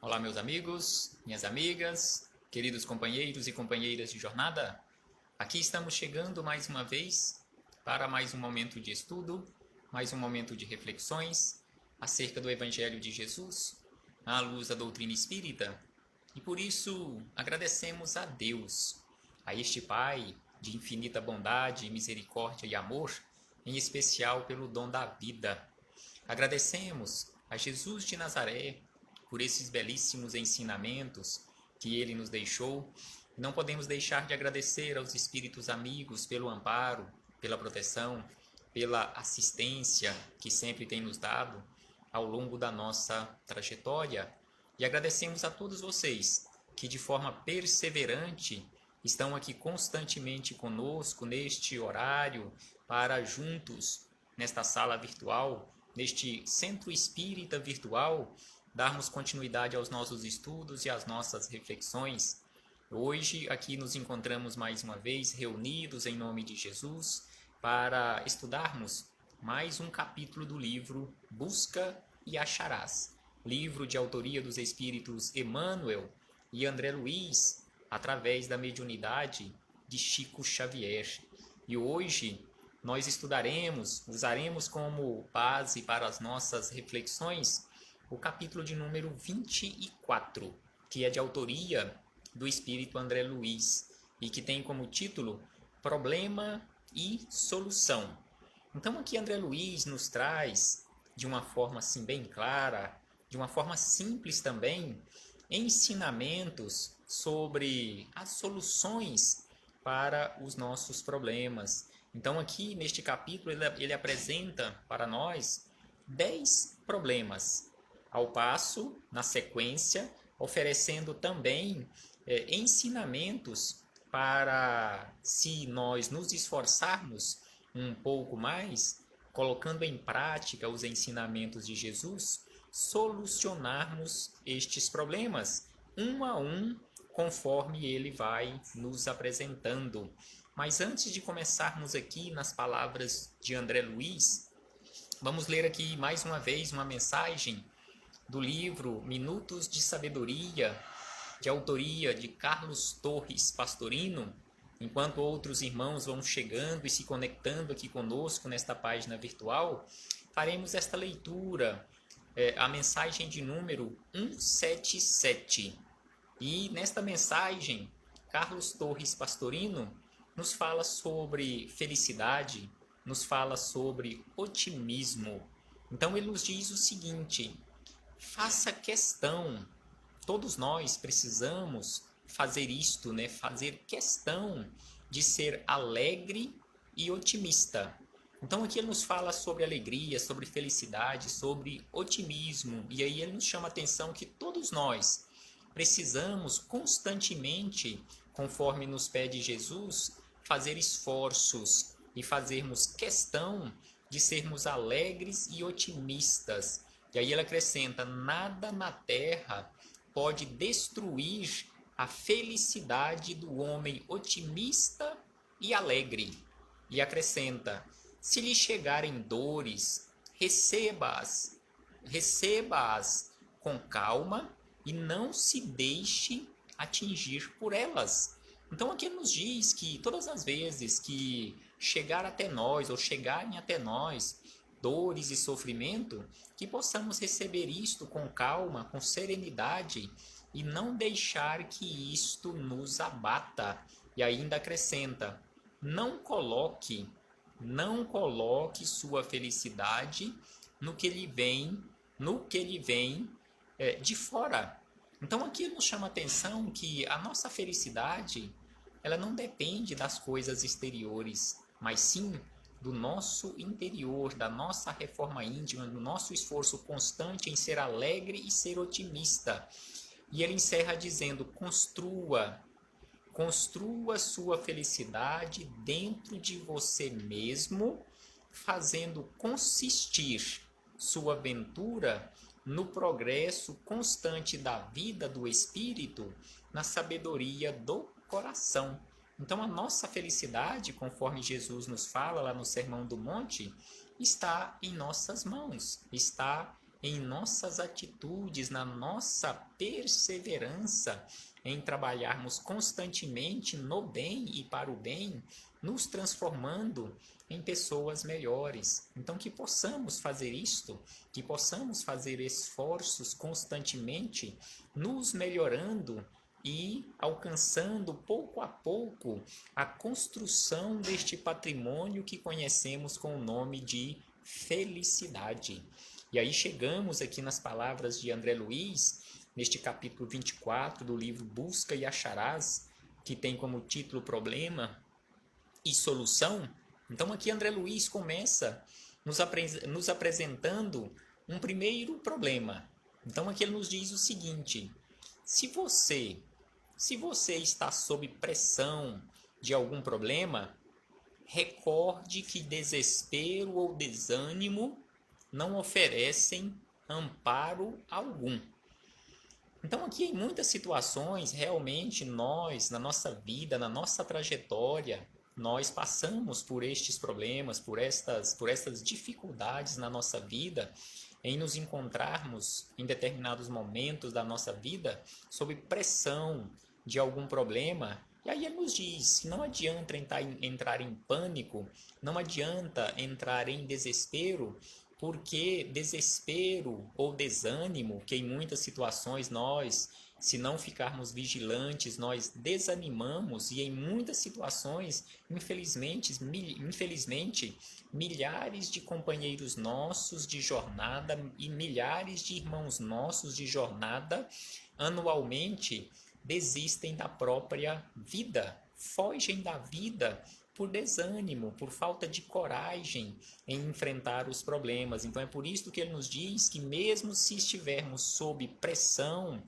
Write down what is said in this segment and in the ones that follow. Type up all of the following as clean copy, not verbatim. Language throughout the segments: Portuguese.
Olá, meus amigos, minhas amigas, queridos companheiros e companheiras de jornada. Aqui estamos chegando mais uma vez para mais um momento de estudo, mais um momento de reflexões acerca do Evangelho de Jesus, à luz da doutrina espírita. E por isso agradecemos a Deus, a este Pai de infinita bondade, misericórdia e amor, em especial pelo dom da vida. Agradecemos a Jesus de Nazaré por esses belíssimos ensinamentos que ele nos deixou. Não podemos deixar de agradecer aos espíritos amigos pelo amparo, pela proteção, pela assistência que sempre tem nos dado ao longo da nossa trajetória. E agradecemos a todos vocês que de forma perseverante estão aqui constantemente conosco neste horário para juntos, nesta sala virtual, neste centro espírita virtual, darmos continuidade aos nossos estudos e às nossas reflexões. Hoje aqui nos encontramos mais uma vez reunidos em nome de Jesus para estudarmos mais um capítulo do livro Busca e Acharás, livro de autoria dos espíritos Emmanuel e André Luiz, através da mediunidade de Chico Xavier. E hoje nós usaremos como base para as nossas reflexões o capítulo de número 24, que é de autoria do espírito André Luiz e que tem como título Problema e Solução. Então aqui André Luiz nos traz, de uma forma assim bem clara, de uma forma simples também, ensinamentos sobre as soluções para os nossos problemas. Então aqui neste capítulo ele apresenta para nós 10 problemas, ao passo, na sequência, oferecendo também ensinamentos para, se nós nos esforçarmos um pouco mais, colocando em prática os ensinamentos de Jesus, solucionarmos estes problemas, um a um, conforme ele vai nos apresentando. Mas antes de começarmos aqui nas palavras de André Luiz, vamos ler aqui mais uma vez uma mensagem do livro Minutos de Sabedoria, de autoria de Carlos Torres Pastorino. Enquanto outros irmãos vão chegando e se conectando aqui conosco nesta página virtual, faremos esta leitura, a mensagem de número 177. E nesta mensagem, Carlos Torres Pastorino nos fala sobre felicidade, nos fala sobre otimismo. Então ele nos diz o seguinte: faça questão, todos nós precisamos fazer isto, né? Fazer questão de ser alegre e otimista. Então aqui ele nos fala sobre alegria, sobre felicidade, sobre otimismo. E aí ele nos chama a atenção que todos nós precisamos constantemente, conforme nos pede Jesus, fazer esforços e fazermos questão de sermos alegres e otimistas. E aí ele acrescenta: nada na terra pode destruir a felicidade do homem otimista e alegre. E acrescenta: se lhe chegarem dores, receba-as com calma e não se deixe atingir por elas. Então aqui ele nos diz que todas as vezes que chegar até nós ou chegarem até nós dores e sofrimento, que possamos receber isto com calma, com serenidade e não deixar que isto nos abata. E ainda acrescenta: não coloque sua felicidade no que lhe vem de fora. Então aqui nos chama a atenção que a nossa felicidade, ela não depende das coisas exteriores, mas sim do nosso interior, da nossa reforma íntima, do nosso esforço constante em ser alegre e ser otimista. E ele encerra dizendo: construa sua felicidade dentro de você mesmo, fazendo consistir sua aventura no progresso constante da vida do espírito, na sabedoria do coração. Então a nossa felicidade, conforme Jesus nos fala lá no Sermão do Monte, está em nossas mãos, está em nossas atitudes, na nossa perseverança em trabalharmos constantemente no bem e para o bem, nos transformando em pessoas melhores. Então, que possamos fazer isto, que possamos fazer esforços constantemente, nos melhorando e alcançando pouco a pouco a construção deste patrimônio que conhecemos com o nome de felicidade. E aí chegamos aqui nas palavras de André Luiz, neste capítulo 24 do livro Busca e Acharás, que tem como título Problema e Solução. Então aqui André Luiz começa nos apresentando um primeiro problema. Então aqui ele nos diz o seguinte: se você está sob pressão de algum problema, recorde que desespero ou desânimo não oferecem amparo algum. Então aqui em muitas situações, realmente nós, na nossa vida, na nossa trajetória, nós passamos por estes problemas, por estas dificuldades na nossa vida, em nos encontrarmos em determinados momentos da nossa vida sob pressão de algum problema. E aí ele nos diz que não adianta entrar em pânico, não adianta entrar em desespero, porque desespero ou desânimo, que em muitas situações nós, se não ficarmos vigilantes, nós desanimamos, e em muitas situações, infelizmente, milhares de companheiros nossos de jornada e milhares de irmãos nossos de jornada anualmente desistem da própria vida, fogem da vida por desânimo, por falta de coragem em enfrentar os problemas. Então é por isso que ele nos diz que mesmo se estivermos sob pressão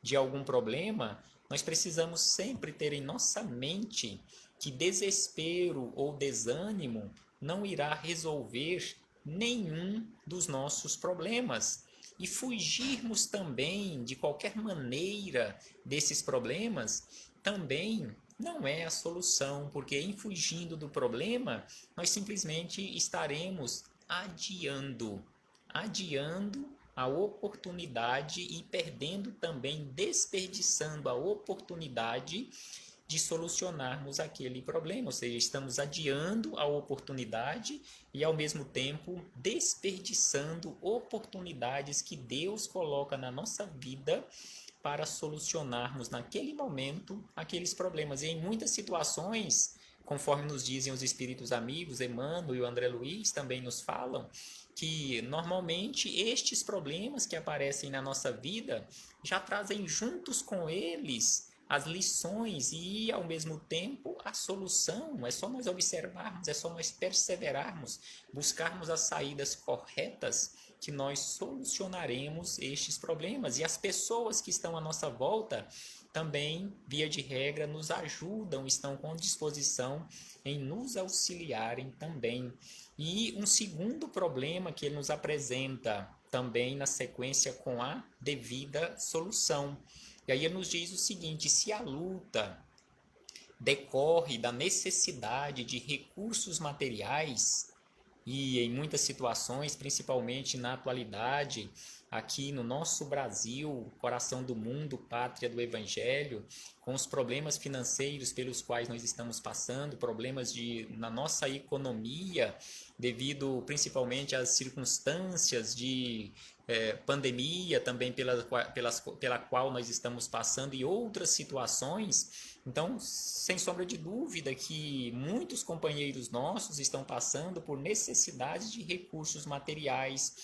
de algum problema, nós precisamos sempre ter em nossa mente que desespero ou desânimo não irá resolver nenhum dos nossos problemas. E fugirmos também de qualquer maneira desses problemas também não é a solução, porque em fugindo do problema, nós simplesmente estaremos adiando a oportunidade e perdendo também, desperdiçando a oportunidade de solucionarmos aquele problema, ou seja, estamos adiando a oportunidade e ao mesmo tempo desperdiçando oportunidades que Deus coloca na nossa vida para solucionarmos naquele momento aqueles problemas. E em muitas situações, conforme nos dizem os espíritos amigos, Emmanuel e o André Luiz também nos falam, que normalmente estes problemas que aparecem na nossa vida já trazem juntos com eles as lições e, ao mesmo tempo, a solução. É só nós observarmos, é só nós perseverarmos, buscarmos as saídas corretas, que nós solucionaremos estes problemas. E as pessoas que estão à nossa volta também, via de regra, nos ajudam, estão com disposição em nos auxiliarem também. E um segundo problema que ele nos apresenta também na sequência com a devida solução. E aí ele nos diz o seguinte: se a luta decorre da necessidade de recursos materiais, e em muitas situações, principalmente na atualidade, aqui no nosso Brasil, coração do mundo, pátria do Evangelho, com os problemas financeiros pelos quais nós estamos passando, problemas na nossa economia, devido principalmente às circunstâncias de pandemia também pela qual nós estamos passando e outras situações. Então, sem sombra de dúvida que muitos companheiros nossos estão passando por necessidades de recursos materiais.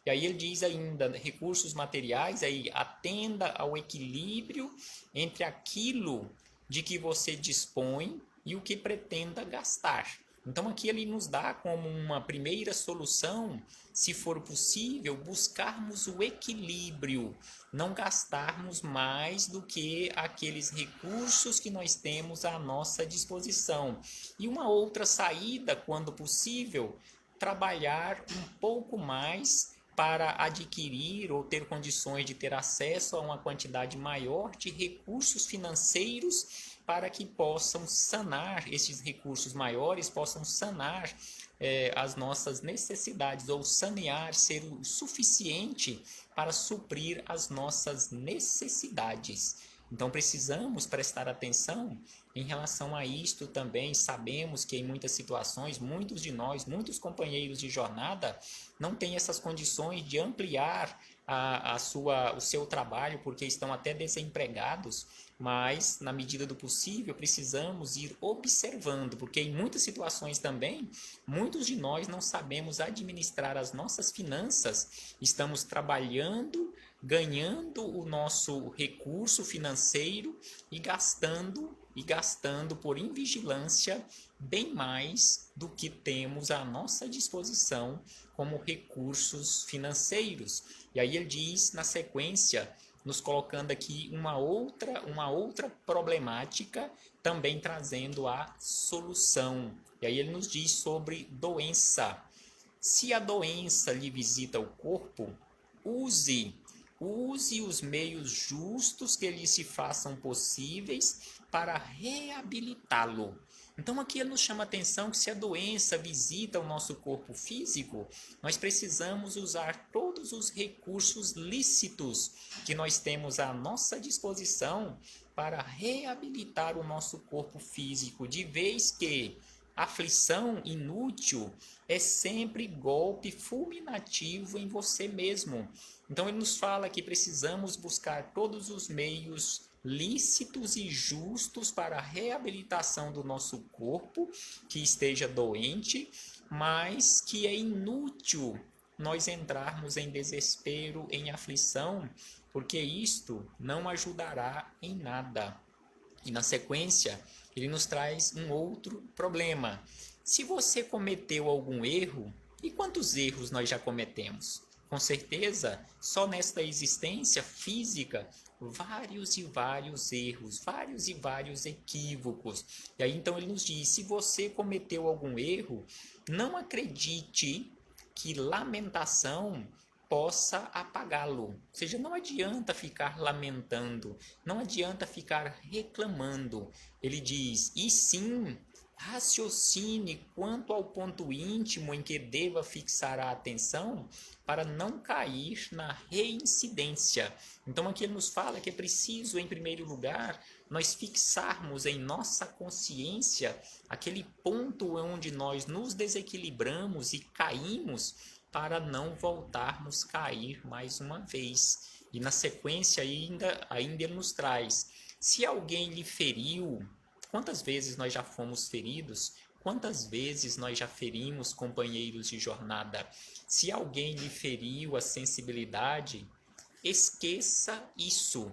E aí ele diz ainda, recursos materiais, aí atenda ao equilíbrio entre aquilo de que você dispõe e o que pretenda gastar. Então aqui ele nos dá como uma primeira solução, se for possível, buscarmos o equilíbrio, não gastarmos mais do que aqueles recursos que nós temos à nossa disposição. E uma outra saída, quando possível, trabalhar um pouco mais para adquirir ou ter condições de ter acesso a uma quantidade maior de recursos financeiros para que possam sanar, esses recursos maiores possam sanar as nossas necessidades, ou sanear, ser o suficiente para suprir as nossas necessidades. Então precisamos prestar atenção em relação a isto também. Sabemos que em muitas situações, muitos de nós, muitos companheiros de jornada, não têm essas condições de ampliar o seu trabalho, porque estão até desempregados, mas na medida do possível precisamos ir observando, porque em muitas situações também, muitos de nós não sabemos administrar as nossas finanças, estamos trabalhando, ganhando o nosso recurso financeiro e gastando por invigilância bem mais do que temos à nossa disposição como recursos financeiros. E aí ele diz na sequência, nos colocando aqui uma outra problemática, também trazendo a solução. E aí ele nos diz sobre doença. Se a doença lhe visita o corpo, use os meios justos que lhe se façam possíveis para reabilitá-lo. Então aqui ele nos chama a atenção que se a doença visita o nosso corpo físico, nós precisamos usar todos os recursos lícitos que nós temos à nossa disposição para reabilitar o nosso corpo físico, de vez que aflição inútil é sempre golpe fulminativo em você mesmo. Então ele nos fala que precisamos buscar todos os meios lícitos e justos para a reabilitação do nosso corpo que esteja doente, mas que é inútil nós entrarmos em desespero, em aflição, porque isto não ajudará em nada. E na sequência, ele nos traz um outro problema. Se você cometeu algum erro, e quantos erros nós já cometemos? Com certeza, só nesta existência física, vários e vários erros, vários e vários equívocos. E aí então ele nos diz, se você cometeu algum erro, não acredite que lamentação possa apagá-lo. Ou seja, não adianta ficar lamentando, não adianta ficar reclamando. Ele diz, e sim, raciocine quanto ao ponto íntimo em que deva fixar a atenção para não cair na reincidência. Então aqui ele nos fala que é preciso, em primeiro lugar, nós fixarmos em nossa consciência aquele ponto onde nós nos desequilibramos e caímos, para não voltarmos a cair mais uma vez. E na sequência ainda ele nos traz, se alguém lhe feriu, quantas vezes nós já fomos feridos? Quantas vezes nós já ferimos companheiros de jornada? Se alguém lhe feriu a sensibilidade, esqueça isso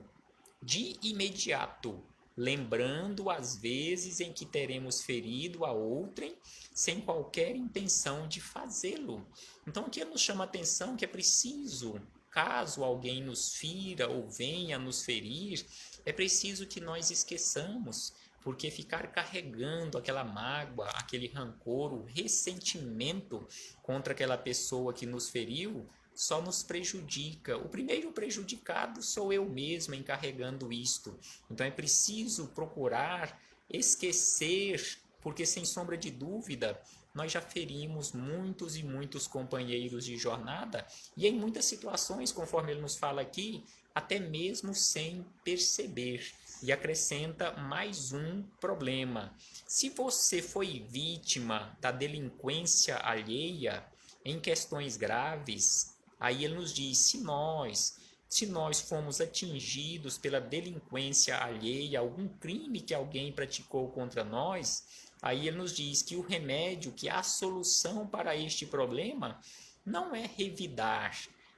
de imediato, lembrando as vezes em que teremos ferido a outrem sem qualquer intenção de fazê-lo. Então aqui nos chama a atenção que é preciso, caso alguém nos fira ou venha nos ferir, é preciso que nós esqueçamos, porque ficar carregando aquela mágoa, aquele rancor, o ressentimento contra aquela pessoa que nos feriu, só nos prejudica. O primeiro prejudicado sou eu mesmo encarregando isto. Então é preciso procurar esquecer, porque sem sombra de dúvida, nós já ferimos muitos e muitos companheiros de jornada, e em muitas situações, conforme ele nos fala aqui, até mesmo sem perceber. E acrescenta mais um problema. Se você foi vítima da delinquência alheia em questões graves, aí ele nos diz, se nós fomos atingidos pela delinquência alheia, algum crime que alguém praticou contra nós, aí ele nos diz que o remédio, que a solução para este problema não é revidar,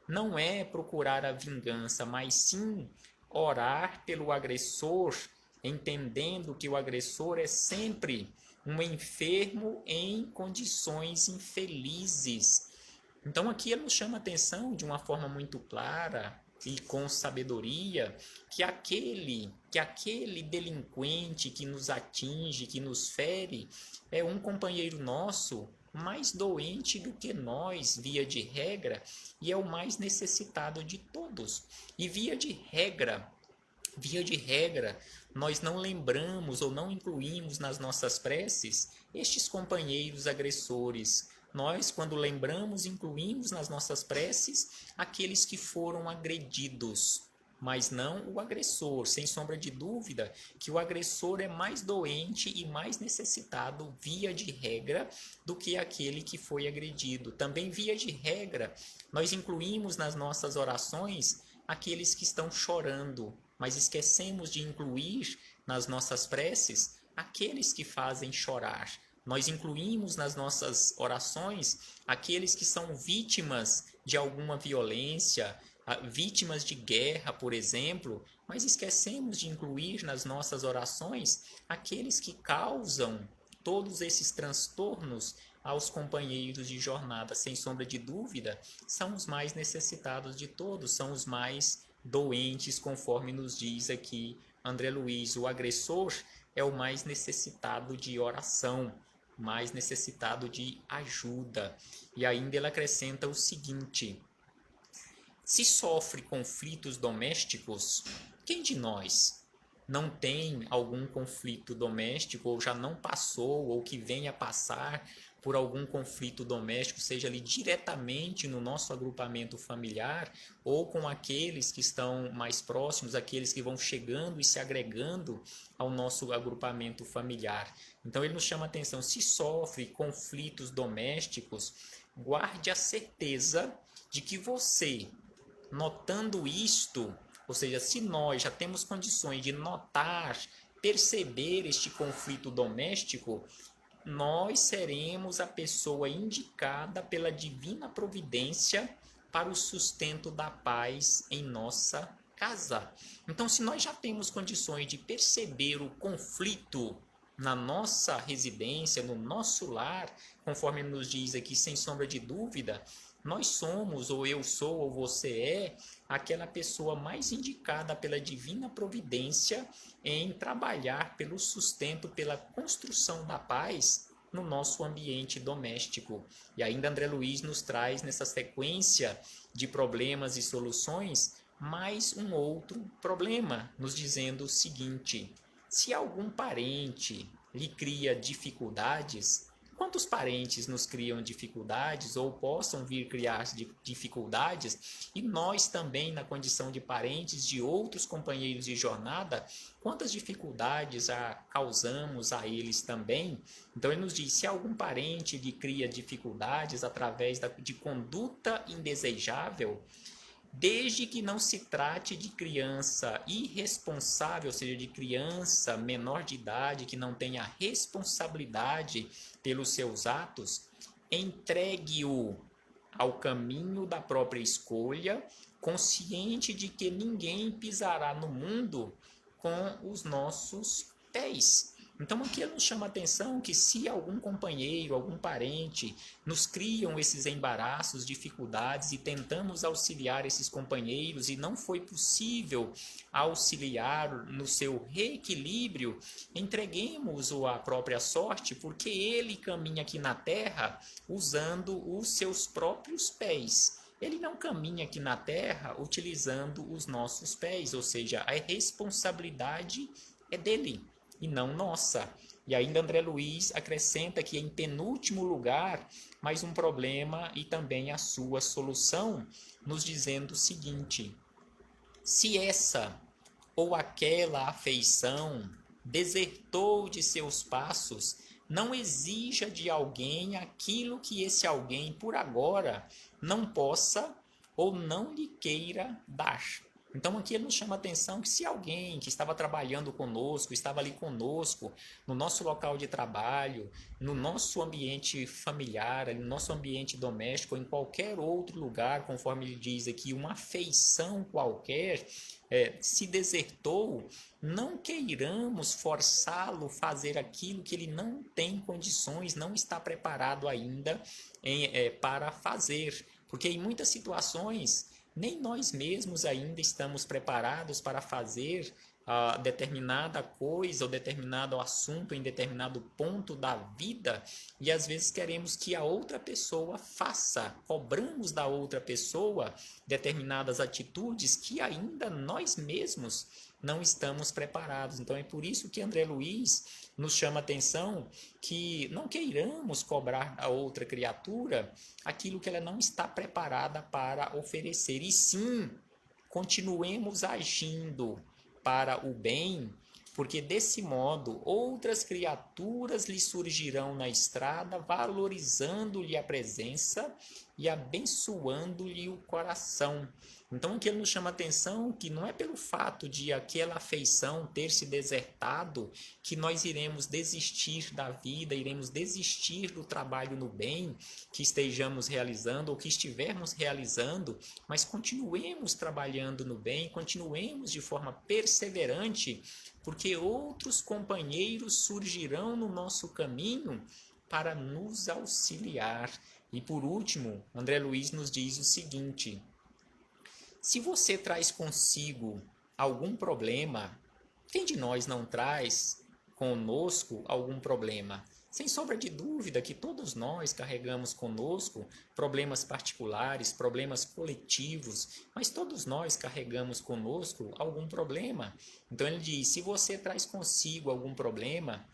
não é procurar a vingança, mas sim orar pelo agressor, entendendo que o agressor é sempre um enfermo em condições infelizes. Então aqui ele nos chama a atenção de uma forma muito clara e com sabedoria que aquele delinquente que nos atinge, que nos fere, é um companheiro nosso mais doente do que nós, via de regra, e é o mais necessitado de todos. E via de regra, Via de regra, nós não lembramos ou não incluímos nas nossas preces estes companheiros agressores. Nós, quando lembramos, incluímos nas nossas preces aqueles que foram agredidos, mas não o agressor. Sem sombra de dúvida que o agressor é mais doente e mais necessitado, via de regra, do que aquele que foi agredido. Também, via de regra, nós incluímos nas nossas orações aqueles que estão chorando, mas esquecemos de incluir nas nossas preces aqueles que fazem chorar. Nós incluímos nas nossas orações aqueles que são vítimas de alguma violência, vítimas de guerra, por exemplo, mas esquecemos de incluir nas nossas orações aqueles que causam todos esses transtornos aos companheiros de jornada. Sem sombra de dúvida, são os mais necessitados de todos, são os mais doentes, conforme nos diz aqui André Luiz. O agressor é o mais necessitado de oração, mais necessitado de ajuda. E ainda ele acrescenta o seguinte: se sofre conflitos domésticos, quem de nós não tem algum conflito doméstico, ou já não passou, ou que venha passar por algum conflito doméstico, seja ali diretamente no nosso agrupamento familiar, ou com aqueles que estão mais próximos, aqueles que vão chegando e se agregando ao nosso agrupamento familiar. Então ele nos chama a atenção: se sofre conflitos domésticos, guarde a certeza de que você, notando isto, ou seja, se nós já temos condições de notar, perceber este conflito doméstico, nós seremos a pessoa indicada pela divina providência para o sustento da paz em nossa casa. Então, se nós já temos condições de perceber o conflito na nossa residência, no nosso lar, conforme nos diz aqui, sem sombra de dúvida, nós somos, ou eu sou, ou você é, aquela pessoa mais indicada pela divina providência em trabalhar pelo sustento, pela construção da paz no nosso ambiente doméstico. E ainda André Luiz nos traz, nessa sequência de problemas e soluções, mais um outro problema, nos dizendo o seguinte: se algum parente lhe cria dificuldades, quantos parentes nos criam dificuldades ou possam vir criar dificuldades, e nós também, na condição de parentes de outros companheiros de jornada, quantas dificuldades causamos a eles também? Então ele nos diz: se algum parente lhe cria dificuldades através de conduta indesejável, desde que não se trate de criança irresponsável, ou seja, de criança menor de idade que não tenha responsabilidade pelos seus atos, entregue-o ao caminho da própria escolha, consciente de que ninguém pisará no mundo com os nossos pés. Então aqui nos chama a atenção que se algum companheiro, algum parente nos criam esses embaraços, dificuldades e tentamos auxiliar esses companheiros e não foi possível auxiliar no seu reequilíbrio, entreguemos-o à própria sorte, porque ele caminha aqui na terra usando os seus próprios pés. Ele não caminha aqui na terra utilizando os nossos pés, ou seja, a responsabilidade é dele e não nossa. E ainda André Luiz acrescenta que em penúltimo lugar, mais um problema e também a sua solução, nos dizendo o seguinte: se essa ou aquela afeição desertou de seus passos, não exija de alguém aquilo que esse alguém por agora não possa ou não lhe queira dar. Então aqui ele nos chama a atenção que se alguém que estava trabalhando conosco, estava ali conosco, no nosso local de trabalho, no nosso ambiente familiar, no nosso ambiente doméstico, ou em qualquer outro lugar, conforme ele diz aqui, uma afeição qualquer, se desertou, não queiramos forçá-lo a fazer aquilo que ele não tem condições, não está preparado ainda para fazer. Porque em muitas situações nem nós mesmos ainda estamos preparados para fazer determinada coisa ou determinado assunto em determinado ponto da vida e às vezes queremos que a outra pessoa faça, cobramos da outra pessoa determinadas atitudes que ainda nós mesmos não estamos preparados. Então é por isso que André Luiz nos chama a atenção que não queiramos cobrar a outra criatura aquilo que ela não está preparada para oferecer, e sim continuemos agindo para o bem, porque desse modo outras criaturas lhe surgirão na estrada, valorizando-lhe a presença e abençoando-lhe o coração. Então aqui ele nos chama a atenção que não é pelo fato de aquela afeição ter se desertado que nós iremos desistir da vida, iremos desistir do trabalho no bem que estejamos realizando ou que estivermos realizando, mas continuemos trabalhando no bem, continuemos de forma perseverante, porque outros companheiros surgirão no nosso caminho para nos auxiliar. E por último, André Luiz nos diz o seguinte: se você traz consigo algum problema, quem de nós não traz conosco algum problema? Sem sombra de dúvida que todos nós carregamos conosco problemas particulares, problemas coletivos, mas todos nós carregamos conosco algum problema. Então ele diz: se você traz consigo algum problema,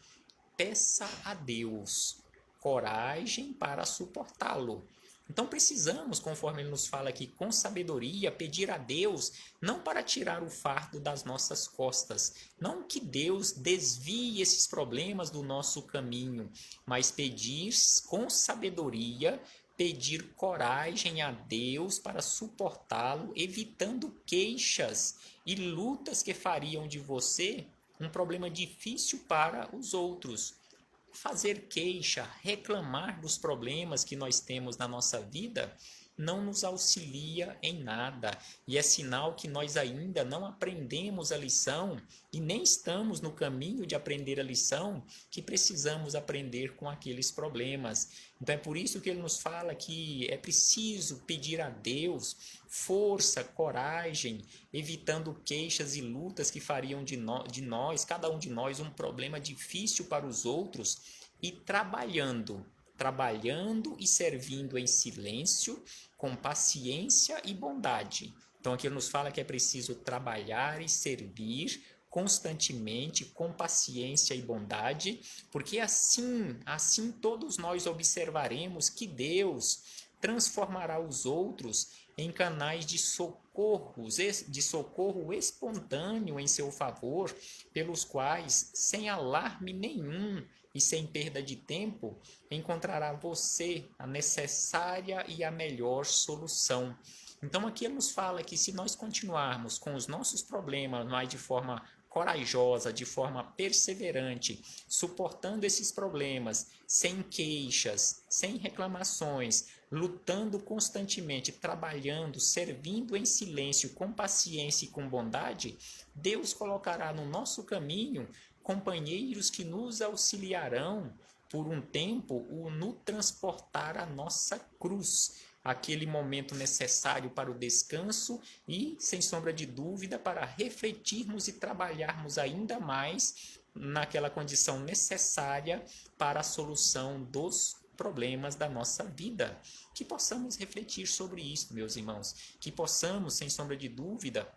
peça a Deus coragem para suportá-lo. Então precisamos, conforme ele nos fala aqui, com sabedoria, pedir a Deus, não para tirar o fardo das nossas costas, não que Deus desvie esses problemas do nosso caminho, mas pedir com sabedoria, pedir coragem a Deus para suportá-lo, evitando queixas e lutas que fariam de você um problema difícil para os outros. Fazer queixa, reclamar dos problemas que nós temos na nossa vida, não nos auxilia em nada, e é sinal que nós ainda não aprendemos a lição e nem estamos no caminho de aprender a lição que precisamos aprender com aqueles problemas. Então é por isso que ele nos fala que é preciso pedir a Deus força, coragem, evitando queixas e lutas que fariam de nós, cada um de nós, um problema difícil para os outros, e trabalhando e servindo em silêncio, com paciência e bondade. Então aqui ele nos fala que é preciso trabalhar e servir constantemente, com paciência e bondade, porque assim todos nós observaremos que Deus transformará os outros em canais de socorro espontâneo em seu favor, pelos quais, sem alarme nenhum e sem perda de tempo, encontrará você a necessária e a melhor solução. Então aqui ele nos fala que se nós continuarmos com os nossos problemas, mas de forma corajosa, de forma perseverante, suportando esses problemas, sem queixas, sem reclamações, lutando constantemente, trabalhando, servindo em silêncio, com paciência e com bondade, Deus colocará no nosso caminho companheiros que nos auxiliarão por um tempo no transportar a nossa cruz, aquele momento necessário para o descanso e, sem sombra de dúvida, para refletirmos e trabalharmos ainda mais naquela condição necessária para a solução dos problemas da nossa vida. Que possamos refletir sobre isso, meus irmãos, que possamos, sem sombra de dúvida,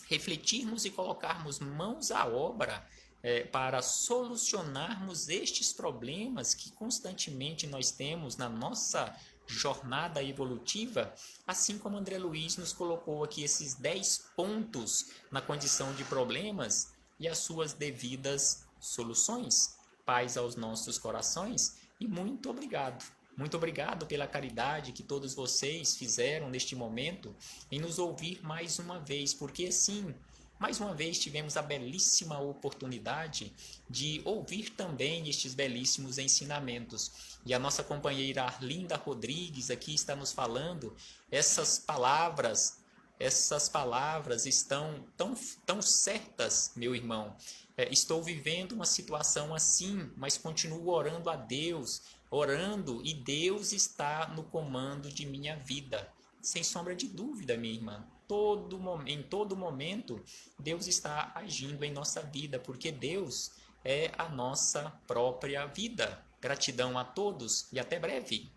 refletirmos e colocarmos mãos à obra para solucionarmos estes problemas que constantemente nós temos na nossa jornada evolutiva, assim como André Luiz nos colocou aqui esses 10 pontos na condição de problemas e as suas devidas soluções. Paz aos nossos corações e muito obrigado. Muito obrigado pela caridade que todos vocês fizeram neste momento em nos ouvir mais uma vez, porque assim, mais uma vez tivemos a belíssima oportunidade de ouvir também estes belíssimos ensinamentos. E a nossa companheira Arlinda Rodrigues aqui está nos falando, essas palavras estão tão certas, meu irmão. Estou vivendo uma situação assim, mas continuo orando a Deus, orando, e Deus está no comando de minha vida. Sem sombra de dúvida, minha irmã. em todo momento, Deus está agindo em nossa vida, porque Deus é a nossa própria vida. Gratidão a todos e até breve.